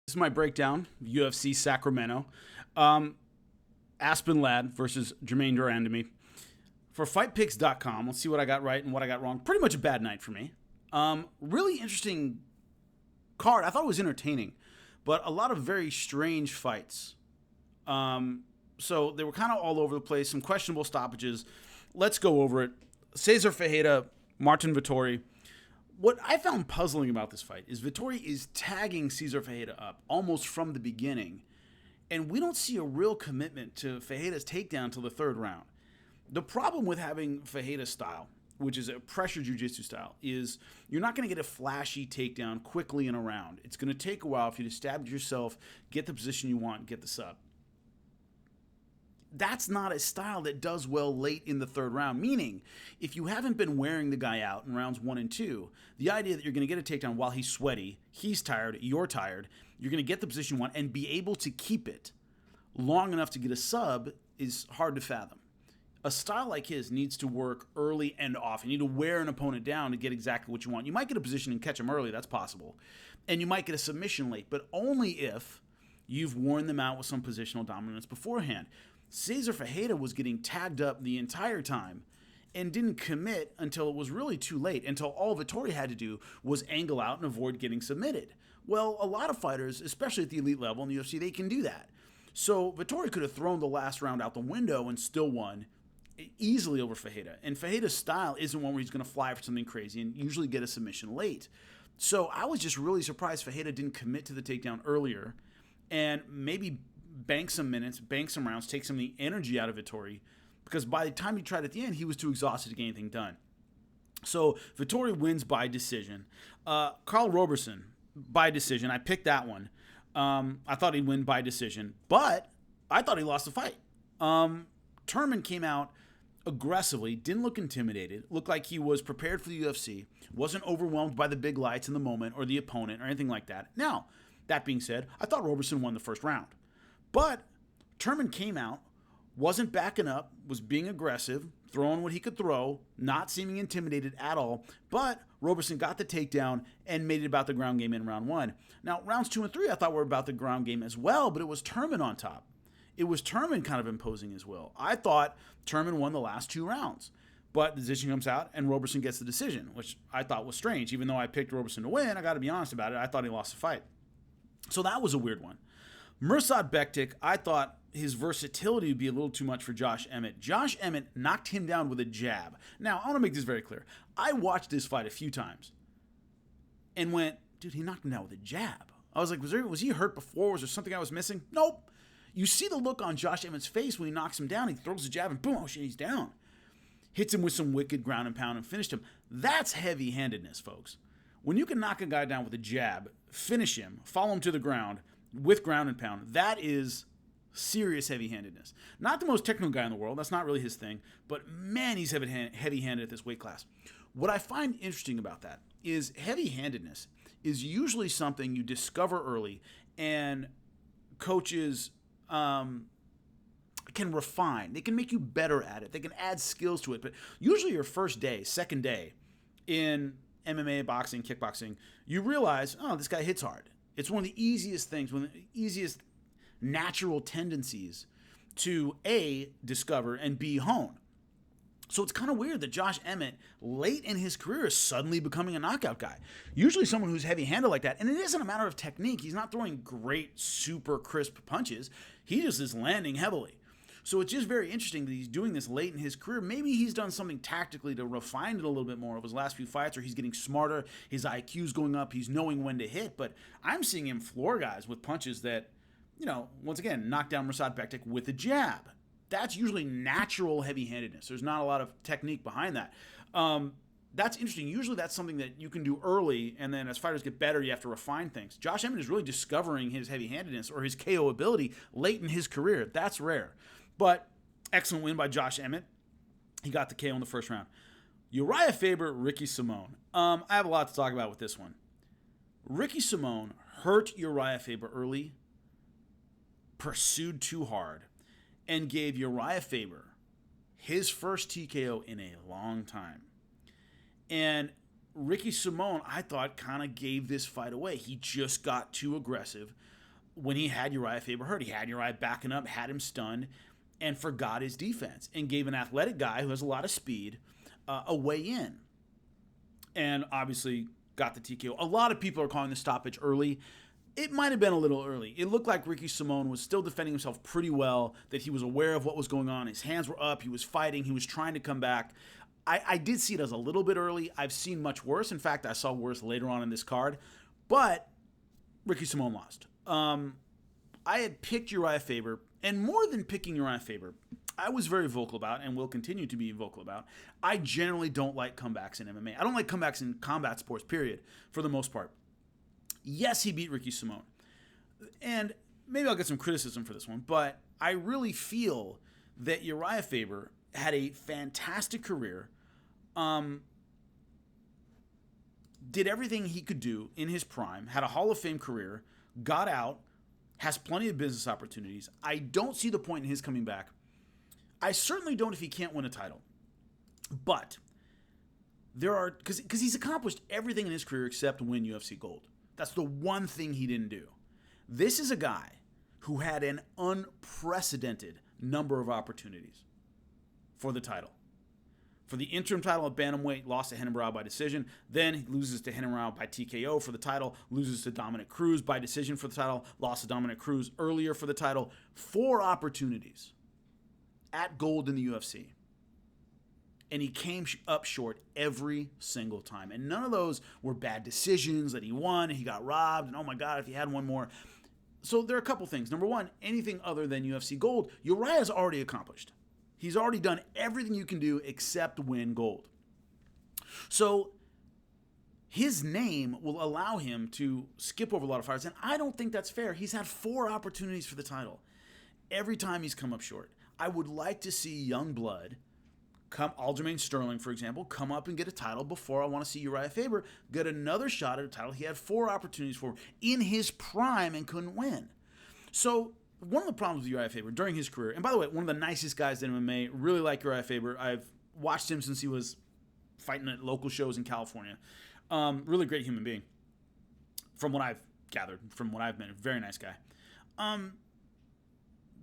This is my breakdown of UFC Sacramento. Aspen Ladd versus Jermaine Durandamy. For fightpicks.com, let's see what I got right and what I got wrong. Pretty much a bad night for me. Really interesting card. I thought it was entertaining, but a lot of very strange fights. So they were kind of all over the place, some questionable stoppages. Let's go over it. Cesar Faita, Martin Vettori. What I found puzzling about this fight is Vettori is tagging Cesar Faita up almost from the beginning, and we don't see a real commitment to Fajitas takedown till the third round. The problem with having Fajitas style, which is a pressure jiu-jitsu style, is you're not going to get a flashy takedown quickly in a round. It's going to take a while for you to establish yourself, get the position you want, get the sub. That's not a style that does well late in the third round, meaning if you haven't been wearing the guy out in rounds 1 and 2, the idea that you're going to get a takedown while he's sweaty, he's tired, you're going to get the position you want and be able to keep it long enough to get a sub is hard to fathom. A style like his needs to work early and often. You need to wear an opponent down to get exactly what you want. You might get a position and catch him early, that's possible. And you might get a submission late, but only if you've worn them out with some positional dominance beforehand. Cesar Faita was getting tagged up the entire time and didn't commit until it was really too late, until all Vettori had to do was angle out and avoid getting submitted. Well, a lot of fighters, especially at the elite level in the UFC, they can do that. So Vettori could have thrown the last round out the window and still won easily over Faita. And Fajita's style isn't one where he's going to fly for something crazy and usually get a submission late. So I was just really surprised Faita didn't commit to the takedown earlier and maybe bank some minutes, bank some rounds, take some of the energy out of Vettori, because by the time he tried at the end, he was too exhausted to get anything done. So Vettori wins by decision. Carl Robertson, by decision. I picked that one. I thought he'd win by decision, but I thought he lost the fight. Turman came out aggressively, didn't look intimidated, looked like he was prepared for the UFC, wasn't overwhelmed by the big lights in the moment or the opponent or anything like that. Now, that being said, I thought Robertson won the first round. But Turman came out, wasn't backing up, was being aggressive, throwing what he could throw, not seeming intimidated at all. But Robertson got the takedown and made it about the ground game in round 1. Now, rounds 2 and 3 I thought were about the ground game as well, but it was Turman on top. It was Turman kind of imposing his will. I thought Turman won the last 2 rounds. But the decision comes out and Robertson gets the decision, which I thought was strange. Even though I picked Robertson to win, I got to be honest about it, I thought he lost the fight. So that was a weird one. Mirsad Bektic, I thought his versatility would be a little too much for Josh Emmett. Josh Emmett knocked him down with a jab. Now, I want to make this very clear. I watched this fight a few times and went, dude, he knocked him down with a jab. I was like, was he hurt before? Was there something I was missing? Nope. You see the look on Josh Emmett's face when he knocks him down. He throws the jab and boom, oh shit, he's down. Hits him with some wicked ground and pound and finished him. That's heavy-handedness, folks. When you can knock a guy down with a jab, finish him, follow him to the ground, with ground and pound, that is serious heavy-handedness. Not the most technical guy in the world. That's not really his thing. But man, he's heavy-handed at this weight class. What I find interesting about that is heavy-handedness is usually something you discover early and coaches can refine. They can make you better at it. They can add skills to it. But usually your first day, second day in MMA, boxing, kickboxing, you realize, oh, this guy hits hard. It's one of the easiest things, one of the easiest natural tendencies to A, discover, and B, hone. So it's kind of weird that Josh Emmett, late in his career, is suddenly becoming a knockout guy. Usually someone who's heavy-handed like that, and it isn't a matter of technique. He's not throwing great, super crisp punches. He just is landing heavily. So it's just very interesting that he's doing this late in his career. Maybe he's done something tactically to refine it a little bit more over his last few fights, or he's getting smarter, his IQ's going up, he's knowing when to hit. But I'm seeing him floor guys with punches that, once again, knock down Mirsad Bektic with a jab. That's usually natural heavy-handedness. There's not a lot of technique behind that. That's interesting. Usually that's something that you can do early, and then as fighters get better, you have to refine things. Josh Emmett is really discovering his heavy-handedness or his KO ability late in his career. That's rare. But excellent win by Josh Emmett. He got the KO in the first round. Uriah Faber, Ricky Simone. I have a lot to talk about with this one. Ricky Simone hurt Uriah Faber early, pursued too hard, and gave Uriah Faber his first TKO in a long time. And Ricky Simón, I thought, kind of gave this fight away. He just got too aggressive when he had Uriah Faber hurt. He had Uriah backing up, had him stunned, and forgot his defense and gave an athletic guy who has a lot of speed a way in. And obviously got the TKO. A lot of people are calling the stoppage early. It might have been a little early. It looked like Ricky Simón was still defending himself pretty well, that he was aware of what was going on. His hands were up. He was fighting. He was trying to come back. I did see it as a little bit early. I've seen much worse. In fact, I saw worse later on in this card. But Ricky Simón lost. I had picked Uriah Faber, and more than picking Uriah Faber, I was very vocal about, and will continue to be vocal about, I generally don't like comebacks in MMA. I don't like comebacks in combat sports, period, for the most part. Yes, he beat Ricky Simón. And maybe I'll get some criticism for this one, but I really feel that Uriah Faber had a fantastic career, did everything he could do in his prime, had a Hall of Fame career, got out, has plenty of business opportunities. I don't see the point in his coming back. I certainly don't if he can't win a title. But there are, because he's accomplished everything in his career except win UFC gold. That's the one thing he didn't do. This is a guy who had an unprecedented number of opportunities for the title. For the interim title at bantamweight, lost to Renan Barão by decision. Then he loses to Renan Barão by TKO for the title. Loses to Dominic Cruz by decision for the title. Lost to Dominic Cruz earlier for the title. 4 opportunities at gold in the UFC. And he came up short every single time. And none of those were bad decisions that he won and he got robbed. And oh my God, if he had one more. So there are a couple things. Number one, anything other than UFC gold, Uriah's already accomplished. He's already done everything you can do except win gold. So his name will allow him to skip over a lot of fighters, and I don't think that's fair. He's had 4 opportunities for the title. Every time he's come up short. I would like to see young blood, Aljamain Sterling, for example, come up and get a title before I want to see Uriah Faber get another shot at a title he had 4 opportunities for in his prime and couldn't win. So one of the problems with Uriah Faber during his career, and by the way, one of the nicest guys in MMA, really like Uriah Faber. I've watched him since he was fighting at local shows in California. Really great human being, from what I've gathered, from what I've met. A very nice guy.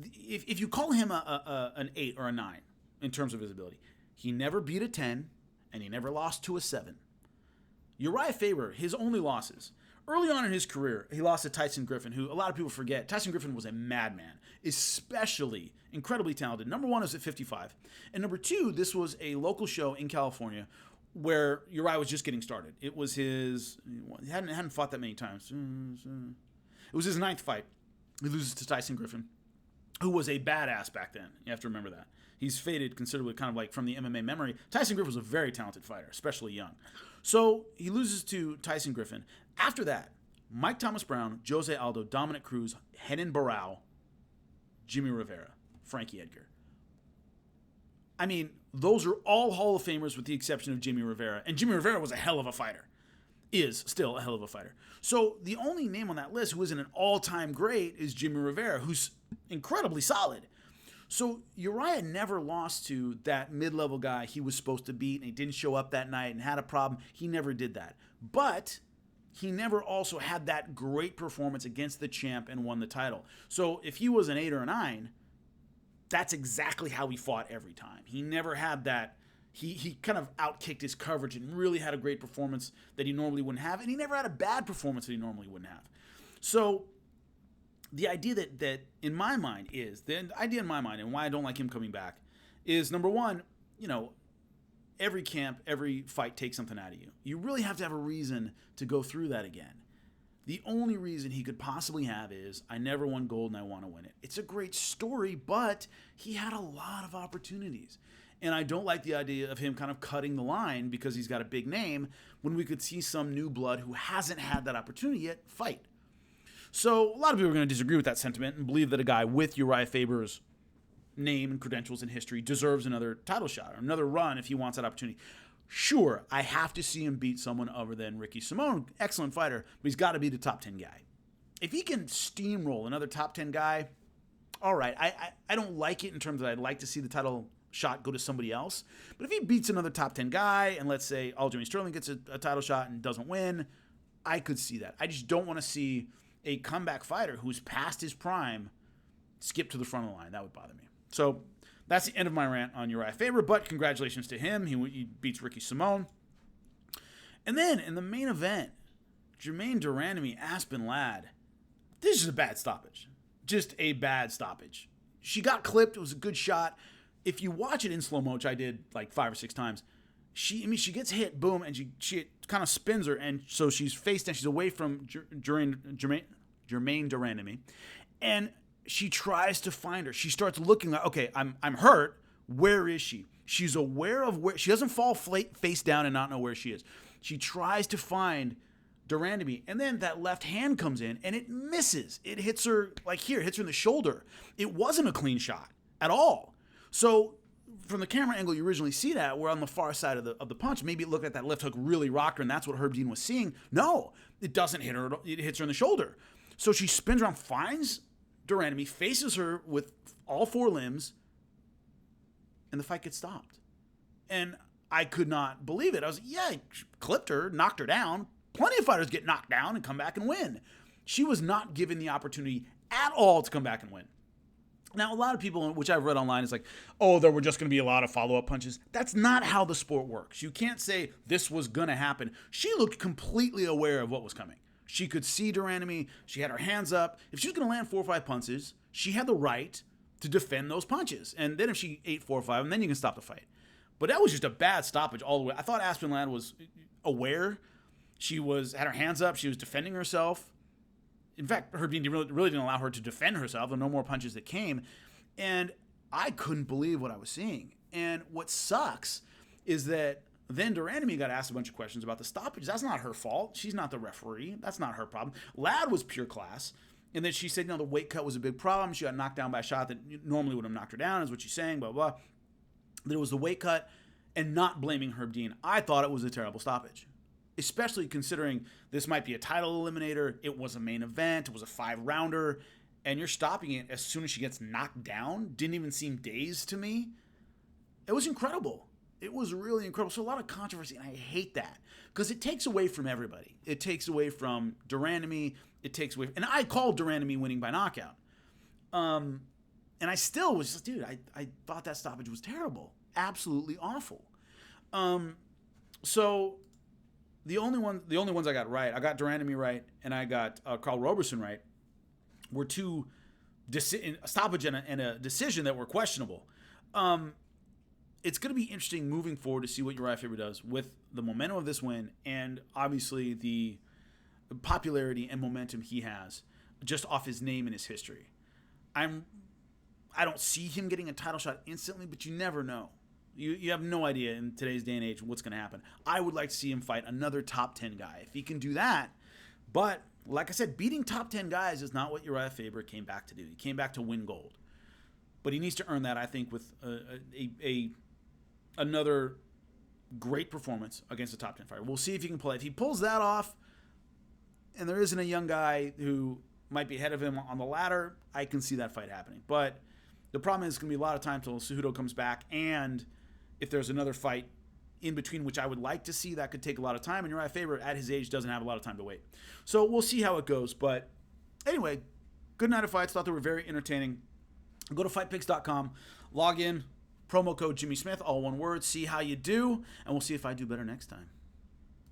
If you call him an 8 or a 9 in terms of his ability, he never beat a 10, and he never lost to a 7. Uriah Faber, his only losses, early on in his career, he lost to Tyson Griffin, who a lot of people forget. Tyson Griffin was a madman, especially incredibly talented. Number 1 is at 55. And number 2, this was a local show in California where Uriah was just getting started. It was his, he hadn't fought that many times. It was his 9th fight. He loses to Tyson Griffin, who was a badass back then. You have to remember that. He's faded considerably, kind of like from the MMA memory. Tyson Griffin was a very talented fighter, especially young. So he loses to Tyson Griffin. After that, Mike Thomas Brown, Jose Aldo, Dominic Cruz, Renan Barão, Jimmy Rivera, Frankie Edgar. I mean, those are all Hall of Famers with the exception of Jimmy Rivera. And Jimmy Rivera was a hell of a fighter. Is still a hell of a fighter. So the only name on that list who isn't an all-time great is Jimmy Rivera, who's incredibly solid. So Uriah never lost to that mid-level guy he was supposed to beat, and he didn't show up that night and had a problem. He never did that. But he never also had that great performance against the champ and won the title. So if he was an 8 or a 9, that's exactly how he fought every time. He never had that. He kind of outkicked his coverage and really had a great performance that he normally wouldn't have, and he never had a bad performance that he normally wouldn't have. So the idea that in my mind is, the idea in my mind and why I don't like him coming back is, number one, every camp, every fight takes something out of you. You really have to have a reason to go through that again. The only reason he could possibly have is, I never won gold and I want to win it. It's a great story, but he had a lot of opportunities. And I don't like the idea of him kind of cutting the line because he's got a big name when we could see some new blood who hasn't had that opportunity yet fight. So a lot of people are going to disagree with that sentiment and believe that a guy with Uriah Faber's name and credentials and history deserves another title shot or another run if he wants that opportunity. Sure, I have to see him beat someone other than Ricky Simón. Excellent fighter, but he's got to be the top 10 guy. If he can steamroll another top 10 guy, all right. I don't like it in terms of I'd like to see the title shot go to somebody else. But if he beats another top 10 guy, and let's say Aljamain Sterling gets a title shot and doesn't win, I could see that. I just don't want to see a comeback fighter who's past his prime skip to the front of the line. That would bother me. So that's the end of my rant on Uriah Faber, but congratulations to him. He beats Ricky Simon. And then in the main event, Germaine de Randamie, Aspen Ladd. This is a bad stoppage. Just a bad stoppage. She got clipped. It was a good shot. If you watch it in slow-mo, which I did like 5 or 6 times, she gets hit, boom, and she kind of spins her, and so she's face down. She's away from Germaine de Randamie, and she tries to find her. She starts looking like, okay, I'm hurt. Where is she? She's aware of where. She doesn't fall face down and not know where she is. She tries to find de Randamie, and then that left hand comes in, and it misses. It hits her like here. It hits her in the shoulder. It wasn't a clean shot at all. So from the camera angle, you originally see that we're on the far side of the punch. Maybe it looked like that left hook really rocked her, and that's what Herb Dean was seeing. No, it doesn't hit her. It hits her in the shoulder. So she spins around, finds de Randamie, faces her with all 4 limbs, and the fight gets stopped. And I could not believe it. I was like, yeah, clipped her, knocked her down. Plenty of fighters get knocked down and come back and win. She was not given the opportunity at all to come back and win. Now, a lot of people, which I've read online, is like, oh, there were just going to be a lot of follow-up punches. That's not how the sport works. You can't say this was going to happen. She looked completely aware of what was coming. She could see de Randamie. She had her hands up. If she was going to land 4 or 5 punches, she had the right to defend those punches. And then if she ate 4 or 5, then you can stop the fight. But that was just a bad stoppage all the way. I thought Aspen Ladd was aware. She had her hands up. She was defending herself. In fact, Herb Dean really didn't allow her to defend herself. There were no more punches that came. And I couldn't believe what I was seeing. And what sucks is that then de Randamie got asked a bunch of questions about the stoppage. That's not her fault. She's not the referee. That's not her problem. Ladd was pure class. And then she said, the weight cut was a big problem. She got knocked down by a shot that normally would have knocked her down, is what she's saying, blah, blah. There was the weight cut and not blaming Herb Dean. I thought it was a terrible stoppage, especially considering this might be a title eliminator. It was a main event. It was a 5-rounder. And you're stopping it as soon as she gets knocked down. Didn't even seem dazed to me. It was incredible. It was really incredible. So a lot of controversy, and I hate that because it takes away from everybody. It takes away from de Randamie. It takes away, and I called de Randamie winning by knockout. And I still was just, dude, I thought that stoppage was terrible. Absolutely awful. So the only ones I got right, I got de Randamie right, and I got Carl Robertson right, were 2 a stoppage and a decision that were questionable. It's going to be interesting moving forward to see what Uriah Faber does with the momentum of this win and obviously the popularity and momentum he has just off his name and his history. I don't see him getting a title shot instantly, but you never know. You have no idea in today's day and age what's going to happen. I would like to see him fight another top 10 guy if he can do that. But like I said, beating top 10 guys is not what Uriah Faber came back to do. He came back to win gold. But he needs to earn that, I think, with another great performance against a top 10 fighter. We'll see if he can play. If he pulls that off and there isn't a young guy who might be ahead of him on the ladder, I can see that fight happening. But the problem is it's going to be a lot of time until Cejudo comes back, and if there's another fight in between, which I would like to see, that could take a lot of time, and Uriah Faber, at his age, doesn't have a lot of time to wait. So we'll see how it goes. But anyway, good night of fights. Thought they were very entertaining. Go to fightpicks.com, log in, promo code Jimmy Smith, all one word, see how you do, and we'll see if I do better next time.